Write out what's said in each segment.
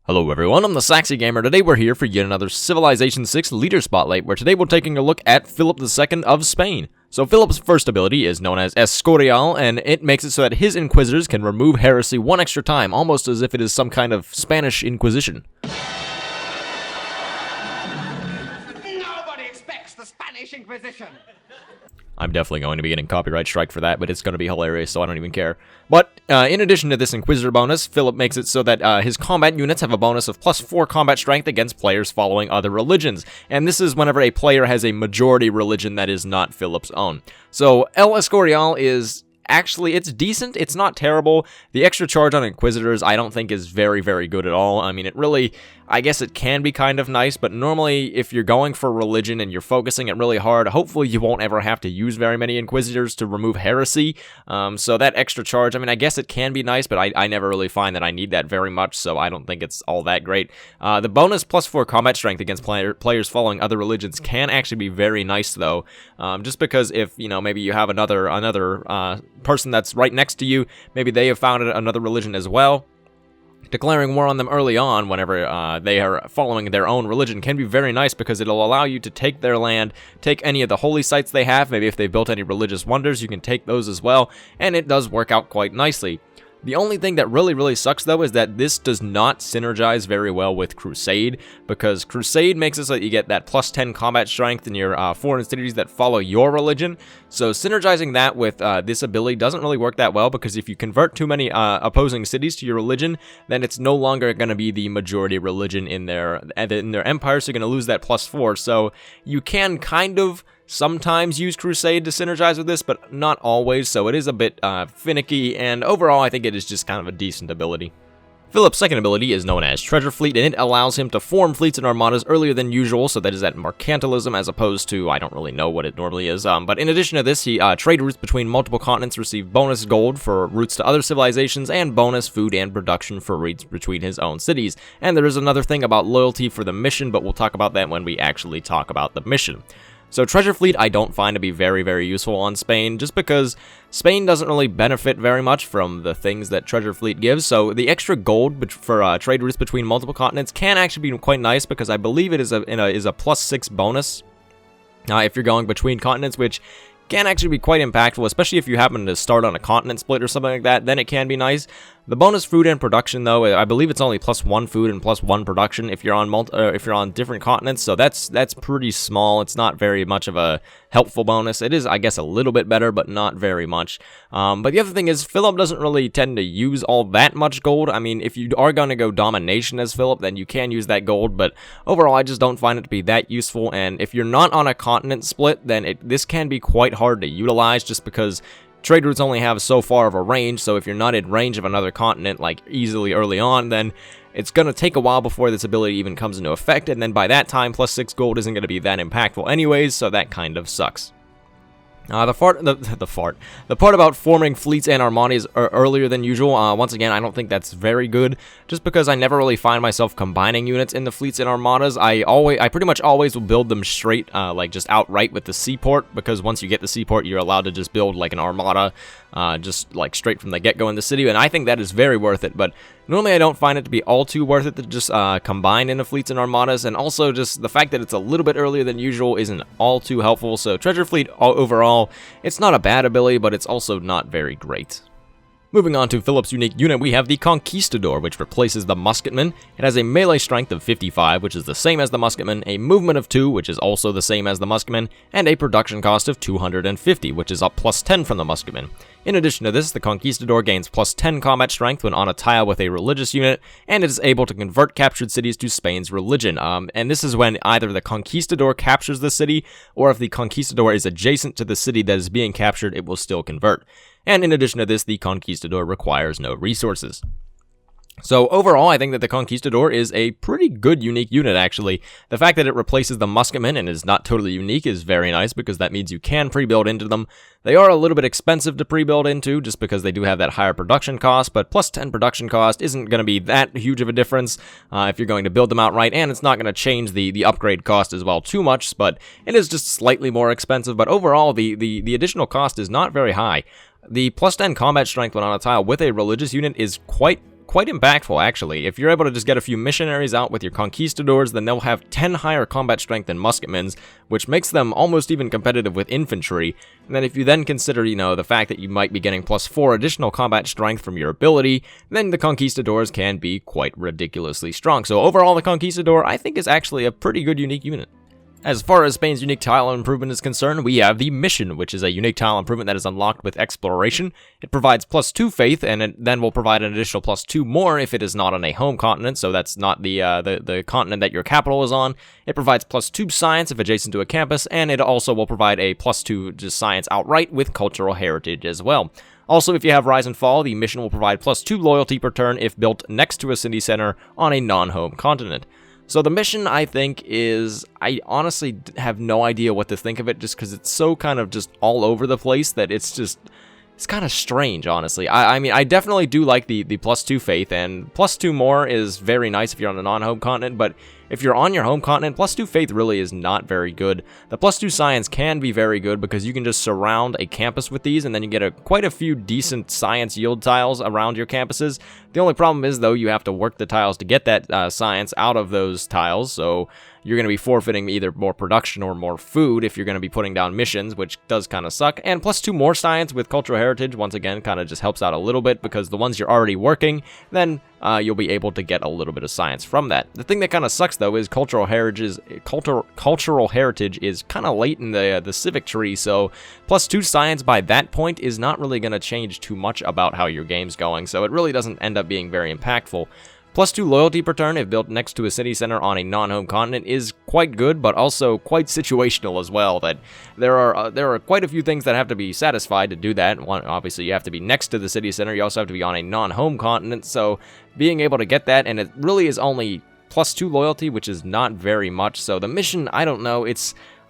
Hello everyone, I'm the Saxy Gamer. Today we're here for yet another Civilization 6 Leader Spotlight, where today we're taking a look at Philip II of Spain. So Philip's first ability is known as Escorial, and it makes it so that his Inquisitors can remove heresy one extra time, almost as if it is some kind of Spanish Inquisition. Nobody expects the Spanish Inquisition! I'm definitely going to be getting copyright strike for that, but it's going to be hilarious, so I don't even care. But, in addition to this Inquisitor bonus, Philip makes it so that his combat units have a bonus of +4 combat strength against players following other religions. And this is whenever a player has a majority religion that is not Philip's own. So, El Escorial is... actually, it's decent. It's not terrible. The extra charge on Inquisitors I don't think is very, very good at all. I mean, it really... I guess it can be kind of nice, but normally if you're going for religion and you're focusing it really hard, hopefully you won't ever have to use very many Inquisitors to remove heresy. So that extra charge, I mean, I guess it can be nice, but I never really find that I need that very much, so I don't think it's all that great. The bonus +4 combat strength against players following other religions can actually be very nice, though. Just because if, you know, maybe you have another person that's right next to you, maybe they have founded another religion as well. Declaring war on them early on, whenever they are following their own religion, can be very nice because it'll allow you to take their land, take any of the holy sites they have, maybe if they've built any religious wonders, you can take those as well, and it does work out quite nicely. The only thing that really sucks, though, is that this does not synergize very well with Crusade, because Crusade makes it so that you get that +10 combat strength in your foreign cities that follow your religion, so synergizing that with this ability doesn't really work that well, because if you convert too many opposing cities to your religion, then it's no longer going to be the majority religion in their empire, so you're going to lose that +4, so you can kind of sometimes use Crusade to synergize with this, but not always, so it is a bit finicky, and overall I think it is just kind of a decent ability. Philip's second ability is known as Treasure Fleet, and it allows him to form fleets and armadas earlier than usual, so that is at mercantilism as opposed to, I don't really know what it normally is, but in addition to this, trade routes between multiple continents receive bonus gold for routes to other civilizations, and bonus food and production for routes between his own cities. And there is another thing about loyalty for the mission, but we'll talk about that when we actually talk about the mission. So Treasure Fleet I don't find to be very useful on Spain, just because Spain doesn't really benefit very much from the things that Treasure Fleet gives, so the extra gold for trade routes between multiple continents can actually be quite nice, because I believe it is a +6 bonus if you're going between continents, which can actually be quite impactful, especially if you happen to start on a continent split or something like that, then it can be nice. The bonus food and production, though, I believe it's only +1 food and +1 production if you're on different continents, so that's pretty small. It's not very much of a helpful bonus. It is, I guess, a little bit better, but not very much. But the other thing is, Philip doesn't really tend to use all that much gold. I mean, if you are going to go domination as Philip, then you can use that gold, but overall, I just don't find it to be that useful, and if you're not on a continent split, then this can be quite hard to utilize, just because trade routes only have so far of a range, so if you're not in range of another continent, like, easily early on, then it's going to take a while before this ability even comes into effect, and then by that time, +6 gold isn't going to be that impactful anyways, so that kind of sucks. The part about forming fleets and armadas earlier than usual, once again, I don't think that's very good, just because I never really find myself combining units in the fleets and armadas. I pretty much always will build them straight, like just outright with the seaport, because once you get the seaport, you're allowed to just build like an armada, just like straight from the get-go in the city, and I think that is very worth it, but normally I don't find it to be all too worth it to just combine into fleets and armadas, and also just the fact that it's a little bit earlier than usual isn't all too helpful, so Treasure Fleet overall, it's not a bad ability, but it's also not very great. Moving on to Philip's unique unit, we have the Conquistador, which replaces the Musketman. It has a melee strength of 55, which is the same as the Musketman, a movement of 2, which is also the same as the Musketman, and a production cost of 250, which is up +10 from the Musketman. In addition to this, the Conquistador gains +10 combat strength when on a tile with a religious unit, and it is able to convert captured cities to Spain's religion. And this is when either the Conquistador captures the city, or if the Conquistador is adjacent to the city that is being captured, it will still convert. And in addition to this, the Conquistador requires no resources. So overall, I think that the Conquistador is a pretty good unique unit, actually. The fact that it replaces the Musketman and is not totally unique is very nice, because that means you can pre-build into them. They are a little bit expensive to pre-build into, just because they do have that higher production cost, but +10 production cost isn't going to be that huge of a difference if you're going to build them outright, and it's not going to change the upgrade cost as well too much, but it is just slightly more expensive. But overall, the additional cost is not very high. The +10 combat strength when on a tile with a religious unit is quite quite impactful, actually. If you're able to just get a few missionaries out with your conquistadors, then they'll have 10 higher combat strength than musketmen's, which makes them almost even competitive with infantry. And then if you then consider, the fact that you might be getting +4 additional combat strength from your ability, then the conquistadors can be quite ridiculously strong. So overall, the conquistador, I think, is actually a pretty good unique unit. As far as Spain's unique tile improvement is concerned, we have the Mission, which is a unique tile improvement that is unlocked with Exploration. It provides +2 faith, and it then will provide an additional +2 more if it is not on a home continent, so that's not the continent that your capital is on. It provides +2 science if adjacent to a campus, and it also will provide a +2 to science outright with cultural heritage as well. Also, if you have Rise and Fall, the Mission will provide +2 loyalty per turn if built next to a city center on a non-home continent. So the Mission, I think, I honestly have no idea what to think of it, just because it's so kind of just all over the place that it's kind of strange, honestly. I mean, I definitely do like the +2 faith, and +2 more is very nice if you're on a non-home continent, but if you're on your home continent, +2 faith really is not very good. The +2 science can be very good because you can just surround a campus with these, and then you get quite a few decent science yield tiles around your campuses. The only problem is, though, you have to work the tiles to get that science out of those tiles, so you're going to be forfeiting either more production or more food if you're going to be putting down missions, which does kind of suck. And +2 more science with cultural heritage, once again, kind of just helps out a little bit, because the ones you're already working, then you'll be able to get a little bit of science from that. The thing that kind of sucks, though, is cultural heritage is kind of late in the civic tree, so +2 science by that point is not really going to change too much about how your game's going, so it really doesn't end up being very impactful. +2 loyalty per turn if built next to a city center on a non-home continent is quite good, but also quite situational as well. That there are quite a few things that have to be satisfied to do that. One, obviously, you have to be next to the city center. You also have to be on a non-home continent. So being able to get that, and it really is only +2 loyalty, which is not very much. So the Mission, I don't know.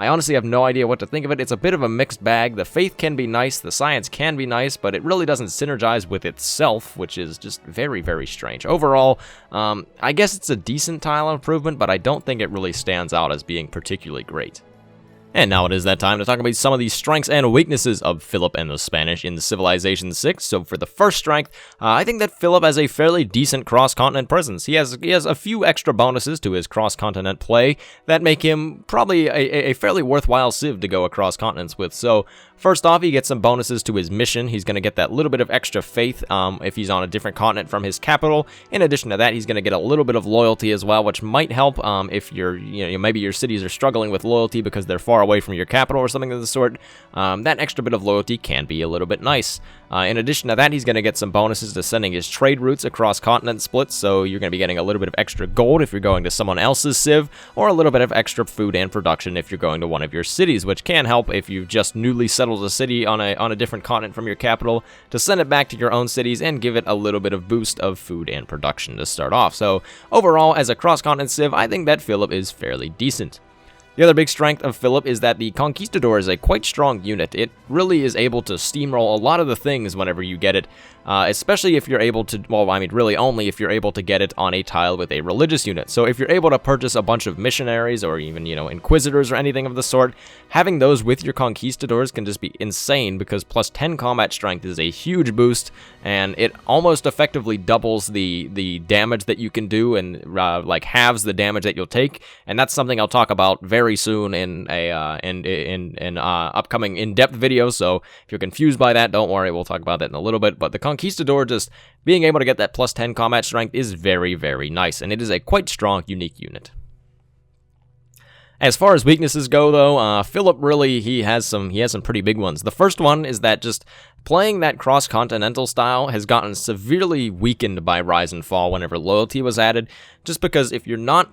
I honestly have no idea what to think of it. It's a bit of a mixed bag. The faith can be nice, the science can be nice, but it really doesn't synergize with itself, which is just very, very strange. Overall, I guess it's a decent tile improvement, but I don't think it really stands out as being particularly great. And now it is that time to talk about some of the strengths and weaknesses of Philip and the Spanish in Civilization 6. So for the first strength, I think that Philip has a fairly decent cross-continent presence. He has a few extra bonuses to his cross-continent play that make him probably a fairly worthwhile civ to go across continents with. So first off, he gets some bonuses to his mission. He's going to get that little bit of extra faith if he's on a different continent from his capital. In addition to that, he's going to get a little bit of loyalty as well, which might help if maybe your cities are struggling with loyalty because they're far away from your capital or something of the sort. That extra bit of loyalty can be a little bit nice. In addition to that, he's going to get some bonuses to sending his trade routes across continent splits, so you're going to be getting a little bit of extra gold if you're going to someone else's civ, or a little bit of extra food and production if you're going to one of your cities, which can help if you've just newly settled a city on a different continent from your capital, to send it back to your own cities and give it a little bit of boost of food and production to start off. So overall, as a cross-continent civ, I think that Philip is fairly decent. The other big strength of Philip is that the Conquistador is a quite strong unit. It really is able to steamroll a lot of the things whenever you get it, especially if you're able to, well, I mean, really only if you're able to get it on a tile with a religious unit. So if you're able to purchase a bunch of missionaries or even, inquisitors or anything of the sort, having those with your Conquistadors can just be insane, because +10 combat strength is a huge boost, and it almost effectively doubles the damage that you can do, and like halves the damage that you'll take. And that's something I'll talk about very soon in upcoming in-depth videos. So if you're confused by that, don't worry, we'll talk about that in a little bit. But the Conquistador, just being able to get that +10 combat strength is very, very nice, and it is a quite strong, unique unit. As far as weaknesses go, though, Philip really, he has some pretty big ones. The first one is that just playing that cross-continental style has gotten severely weakened by Rise and Fall whenever loyalty was added, just because if you're not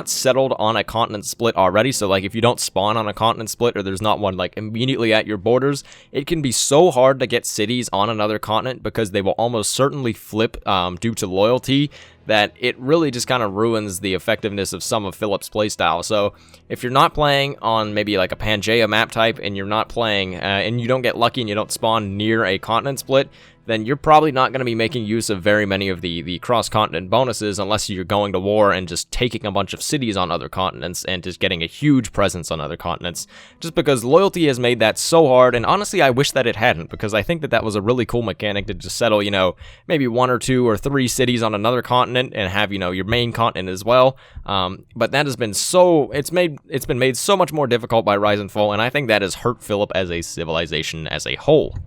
settled on a continent split already, so like if you don't spawn on a continent split, or there's not one like immediately at your borders, it can be so hard to get cities on another continent because they will almost certainly flip due to loyalty, that it really just kind of ruins the effectiveness of some of Philip's playstyle. So if you're not playing on maybe like a Pangaea map type, and you're not playing and you don't get lucky and you don't spawn near a continent split, then you're probably not going to be making use of very many of the cross-continent bonuses unless you're going to war and just taking a bunch of cities on other continents and just getting a huge presence on other continents. Just because loyalty has made that so hard, and honestly, I wish that it hadn't, because I think that that was a really cool mechanic to just settle, you know, maybe 1 or 2 or 3 cities on another continent and have, you know, your main continent as well. But that has been it's been made so much more difficult by Rise and Fall, and I think that has hurt Philip as a civilization as a whole.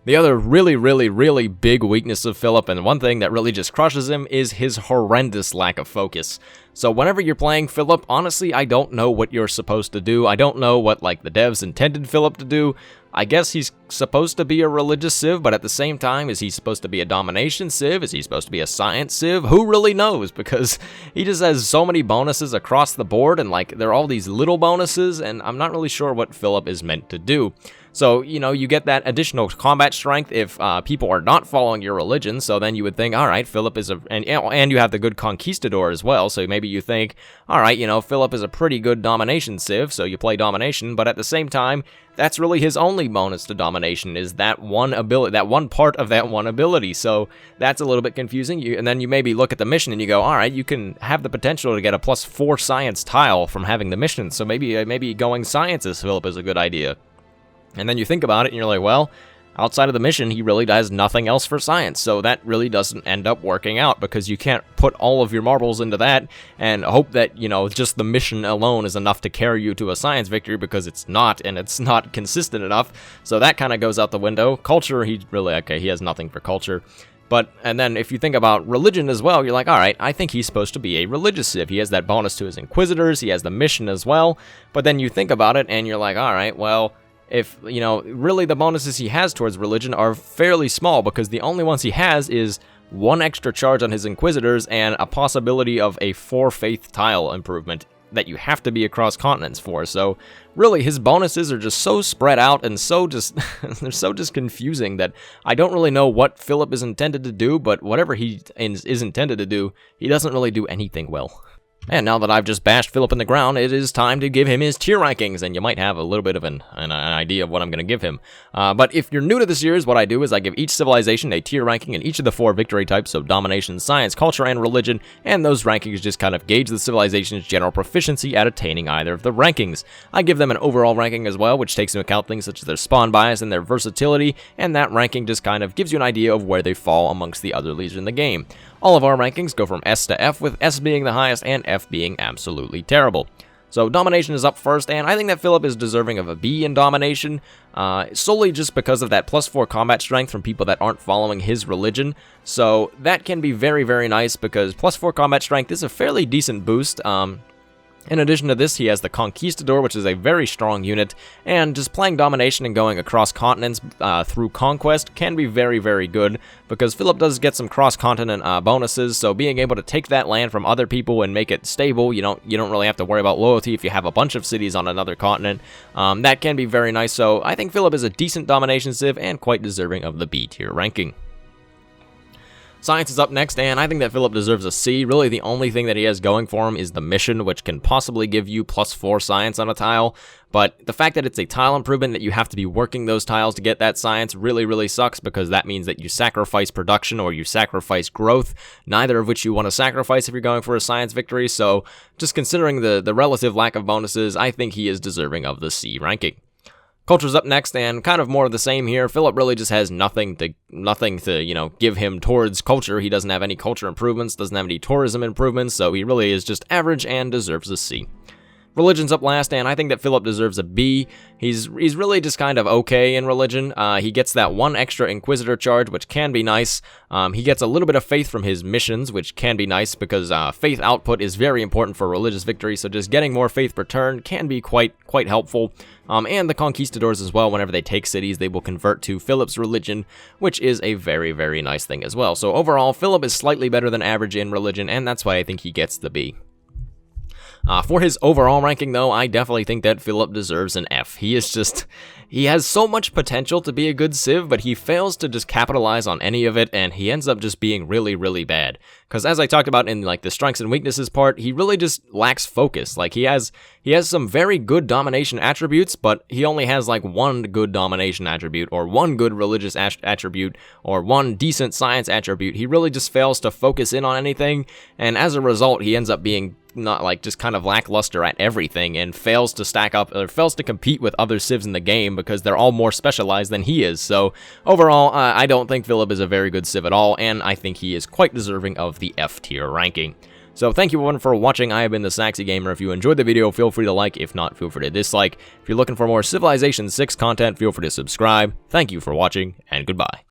The other really big weakness of Philip, and one thing that really just crushes him, is his horrendous lack of focus. So whenever you're playing Philip, honestly, I don't know what you're supposed to do. I don't know what, like, the devs intended Philip to do. I guess he's supposed to be a religious civ, but at the same time, is he supposed to be a domination civ? Is he supposed to be a science civ? Who really knows? Because he just has so many bonuses across the board, and, like, there are all these little bonuses, and I'm not really sure what Philip is meant to do. So, you know, you get that additional combat strength if people are not following your religion, so then you would think, all right, Philip is and you have the good Conquistador as well, so maybe you think, all right, you know, Philip is a pretty good domination civ, so you play domination, but at the same time, that's really his only bonus to domination, is that one ability, that one part of that one ability, so that's a little bit confusing. And then you maybe look at the mission and you go, all right, you can have the potential to get a +4 science tile from having the mission, so maybe going science as Philip is a good idea. And then you think about it and you're like, well, outside of the mission, he really does nothing else for science, so that really doesn't end up working out, because you can't put all of your marbles into that and hope that, you know, just the mission alone is enough to carry you to a science victory, because it's not, and it's not consistent enough, so that kind of goes out the window. Culture, he has nothing for culture. But, and then if you think about religion as well, you're like, all right, I think he's supposed to be a religious civ. He has that bonus to his inquisitors, he has the mission as well, but then you think about it and you're like, all right, well, if, you know, really the bonuses he has towards religion are fairly small, because the only ones he has is 1 extra charge on his inquisitors and a possibility of a 4 faith tile improvement that you have to be across continents for. So really his bonuses are just so spread out and so just they're so just confusing that I don't really know what Philip is intended to do, but whatever he is intended to do, he doesn't really do anything well. And now that I've just bashed Philip in the ground, it is time to give him his tier rankings, and you might have a little bit of an idea of what I'm going to give him. But if you're new to the series, what I do is I give each civilization a tier ranking in each of the 4 victory types, so domination, science, culture, and religion, and those rankings just kind of gauge the civilization's general proficiency at attaining either of the rankings. I give them an overall ranking as well, which takes into account things such as their spawn bias and their versatility, and that ranking just kind of gives you an idea of where they fall amongst the other leaders in the game. All of our rankings go from S to F, with S being the highest and F being absolutely terrible. So domination is up first, and I think that Philip is deserving of a B in domination, solely just because of that +4 combat strength from people that aren't following his religion. So that can be very nice, because +4 combat strength is a fairly decent boost. In addition to this, he has the Conquistador, which is a very strong unit, and just playing domination and going across continents through conquest can be very good, because Philip does get some cross-continent bonuses, so being able to take that land from other people and make it stable, you don't really have to worry about loyalty if you have a bunch of cities on another continent. That can be very nice, so I think Philip is a decent domination civ and quite deserving of the B tier ranking. Science is up next, and I think that Philip deserves a C. Really, the only thing that he has going for him is the mission, which can possibly give you +4 science on a tile, but the fact that it's a tile improvement that you have to be working those tiles to get that science really sucks, because that means that you sacrifice production or you sacrifice growth, neither of which you want to sacrifice if you're going for a science victory, so just considering the relative lack of bonuses, I think he is deserving of the C ranking. Culture's up next, and kind of more of the same here. Philip really just has nothing to, you know, give him towards culture. He doesn't have any culture improvements, doesn't have any tourism improvements, so he really is just average and deserves a C. Religion's up last, and I think that Philip deserves a B. He's really just kind of okay in religion. He gets that 1 extra Inquisitor charge, which can be nice. He gets a little bit of faith from his missions, which can be nice, because faith output is very important for religious victory, so just getting more faith per turn can be quite helpful. And the Conquistadors as well, whenever they take cities, they will convert to Philip's religion, which is a very nice thing as well. So overall, Philip is slightly better than average in religion, and that's why I think he gets the B. For his overall ranking, though, I definitely think that Philip deserves an F. He has so much potential to be a good civ, but he fails to just capitalize on any of it, and he ends up just being really bad. because as I talked about in like the strengths and weaknesses part, he really just lacks focus. Like he has some very good domination attributes, but he only has like one good domination attribute, or one good religious attribute, or one decent science attribute. He really just fails to focus in on anything, and as a result, he ends up being not like just kind of lackluster at everything, and fails to stack up or fails to compete with other civs in the game because they're all more specialized than he is. So overall, I don't think Phillip is a very good civ at all, and I think he is quite deserving of the F tier ranking. So thank you everyone for watching. I have been the Saxy Gamer. If you enjoyed the video, feel free to like. If not, feel free to dislike. If you're looking for more Civilization 6 content, feel free to subscribe. Thank you for watching, and goodbye.